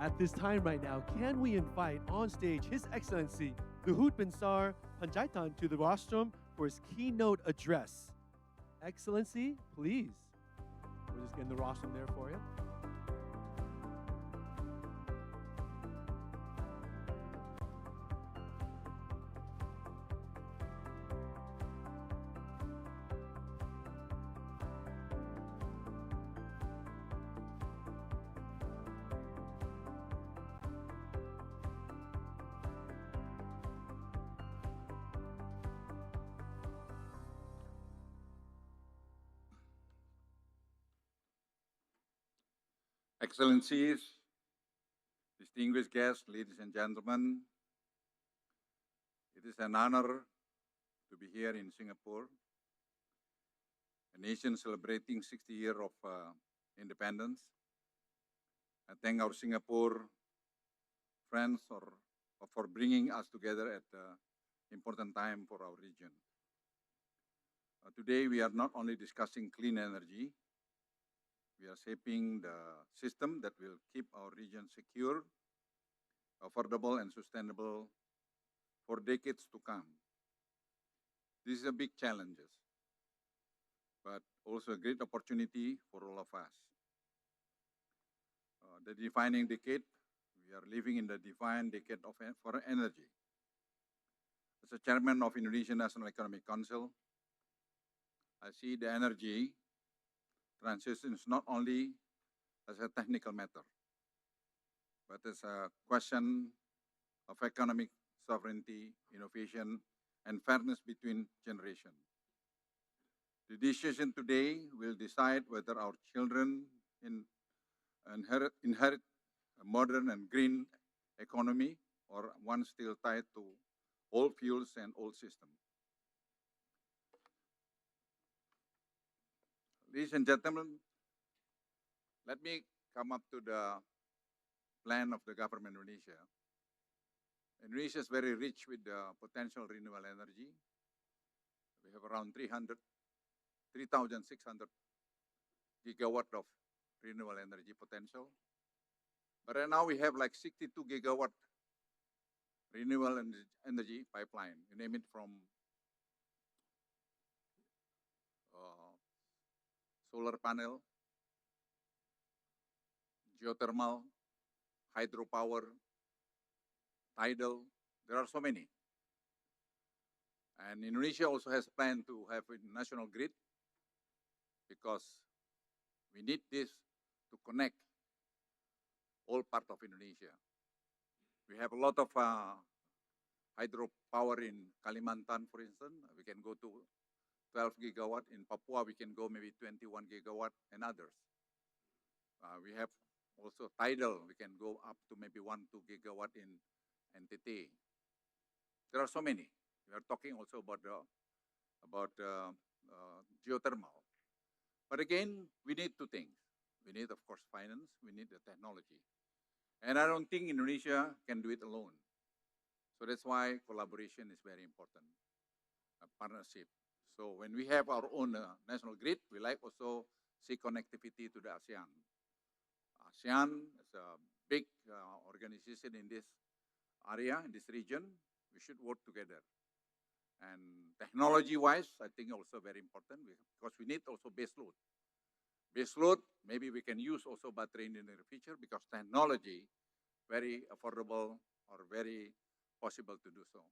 At this time right now, can we invite on stage His Excellency Luhut Binsar Pandjaitan to the rostrum for his keynote address? Excellency, please. We're just getting the rostrum there for you. Excellencies, distinguished guests, ladies and gentlemen, it is an honor to be here in Singapore, a nation celebrating 60 years of independence. I thank our Singapore friends for bringing us together at an important time for our region. Today, we are not only discussing clean energy, we are shaping the system that will keep our region secure, affordable, and sustainable for decades to come. This is a big challenge, but also a great opportunity for all of us. The defining decade, we are living in the defined decade for energy. As a chairman of Indonesian National Economic Council, I see the energy transitions not only as a technical matter, but as a question of economic sovereignty, innovation, and fairness between generations. The decision today will decide whether our children inherit a modern and green economy or one still tied to old fuels and old systems. Ladies and gentlemen, let me come up to the plan of the government of Indonesia. Indonesia is very rich with the potential renewable energy. We have around 3,600 gigawatt of renewable energy potential. But right now we have like 62 gigawatt renewable energy pipeline. You name it, from solar panel, geothermal, hydropower, tidal. There are so many. And Indonesia also has planned to have a national grid because we need this to connect all parts of Indonesia. We have a lot of hydropower in Kalimantan, for instance. We can go to 12 gigawatt. In Papua, we can go maybe 21 gigawatt and others. We have also tidal. We can go up to maybe 1-2 gigawatt in NTT. There are so many. We are talking also about geothermal. But again, we need two things. We need, of course, finance. We need the technology. And I don't think Indonesia can do it alone. So that's why collaboration is very important, a partnership. So when we have our own national grid, we like also see connectivity to the ASEAN. ASEAN is a big organization in this area, in this region. We should work together. And technology-wise, I think also very important because we need also base load. Base load, maybe we can use also battery in the near future because technology very affordable or very possible to do so.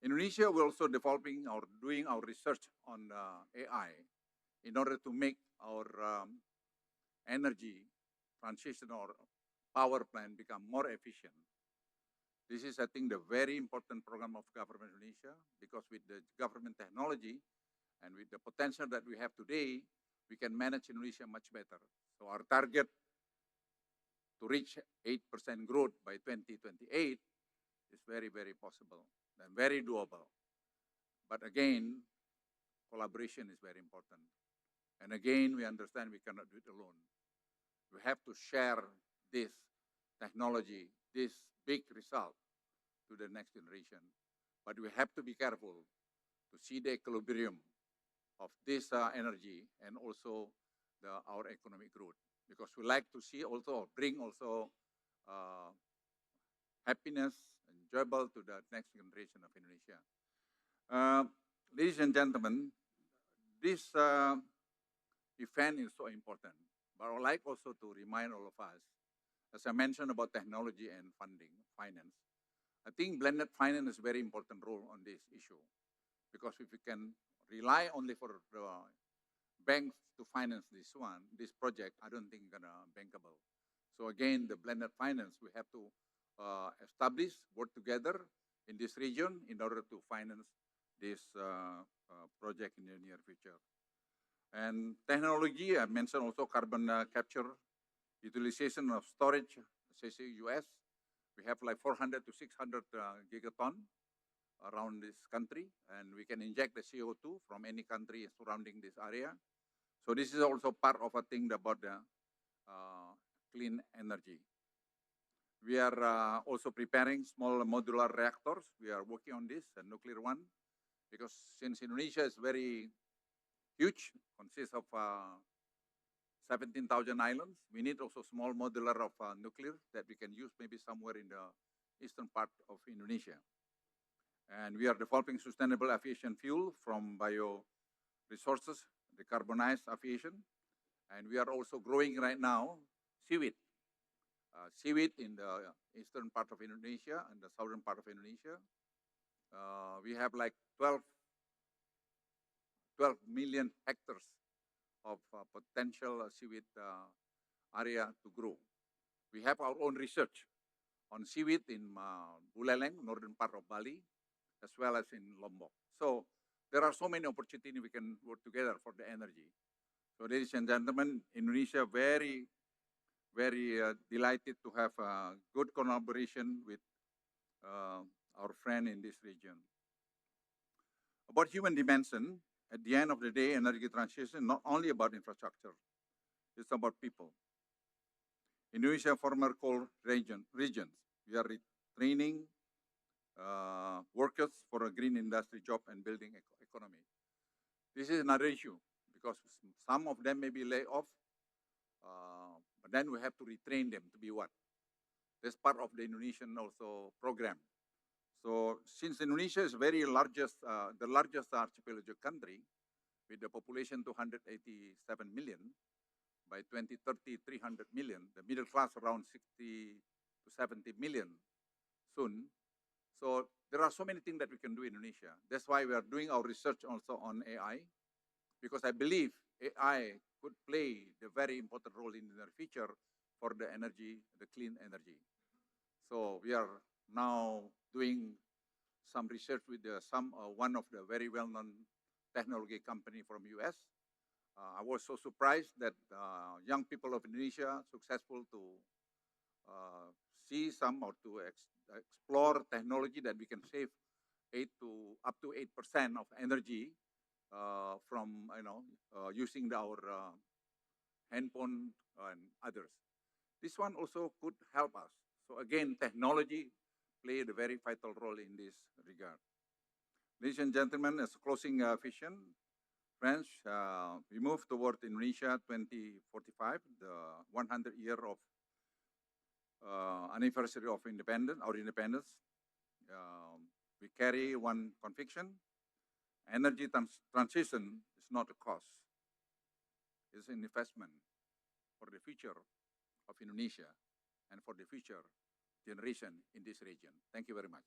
Indonesia will also developing or doing our research on AI in order to make our energy transition or power plant become more efficient. This is, I think, the very important program of government Indonesia because with the government technology and with the potential that we have today, we can manage Indonesia much better. So our target to reach 8% growth by 2028 is very, very possible and very doable. But again, collaboration is very important. And again, we understand we cannot do it alone. We have to share this technology, this big result to the next generation. But we have to be careful to see the equilibrium of this energy and also our economic growth. Because we like to see also, bring also happiness, enjoyable to the next generation of Indonesia. Ladies and gentlemen, this event is so important, but I would like also to remind all of us, as I mentioned about technology and funding, finance, I think blended finance is a very important role on this issue, because if we can rely only for the banks to finance this project, I don't think it's gonna bankable. So again, the blended finance, we have to establish, work together in this region in order to finance this project in the near future. And technology, I mentioned also carbon capture, utilization of storage, especially US. We have like 400 to 600 gigaton around this country, and we can inject the CO2 from any country surrounding this area. So this is also part of a thing about the clean energy. We are also preparing small modular reactors. We are working on this, a nuclear one, because since Indonesia is very huge, consists of 17,000 islands, we need also small modular of nuclear that we can use maybe somewhere in the eastern part of Indonesia. And we are developing sustainable aviation fuel from bio resources, decarbonized aviation. And we are also growing right now seaweed. Seaweed in the eastern part of Indonesia and the southern part of Indonesia. We have like 12 million hectares of potential seaweed area to grow. We have our own research on seaweed in Buleleng, northern part of Bali, as well as in Lombok. So there are so many opportunities we can work together for the energy. So ladies and gentlemen, Indonesia very delighted to have a good collaboration with our friend in this region. About human dimension, at the end of the day, energy transition not only about infrastructure, it's about people. Indonesia former coal regions, we are training workers for a green industry job and building economy. This is another issue because some of them may be laid off, but then we have to retrain them to be what? That's part of the Indonesian also program. So since Indonesia is the largest archipelago country with a population 287 million, by 2030, 300 million, the middle class around 60 to 70 million soon. So there are so many things that we can do in Indonesia. That's why we are doing our research also on AI, because I believe AI could play the very important role in the future for the energy, the clean energy. So we are now doing some research with one of the very well-known technology company from US. I was so surprised that young people of Indonesia successful to see some or to explore technology that we can save up to 8% of energy from using our handphone and others. This one also could help us. So again, technology played a very vital role in this regard. Ladies and gentlemen, as closing vision, friends, we move toward Indonesia 2045, the 100 year of anniversary of our independence. We carry one conviction: energy transition is not a cost; it's an investment for the future of Indonesia and for the future generation in this region. Thank you very much.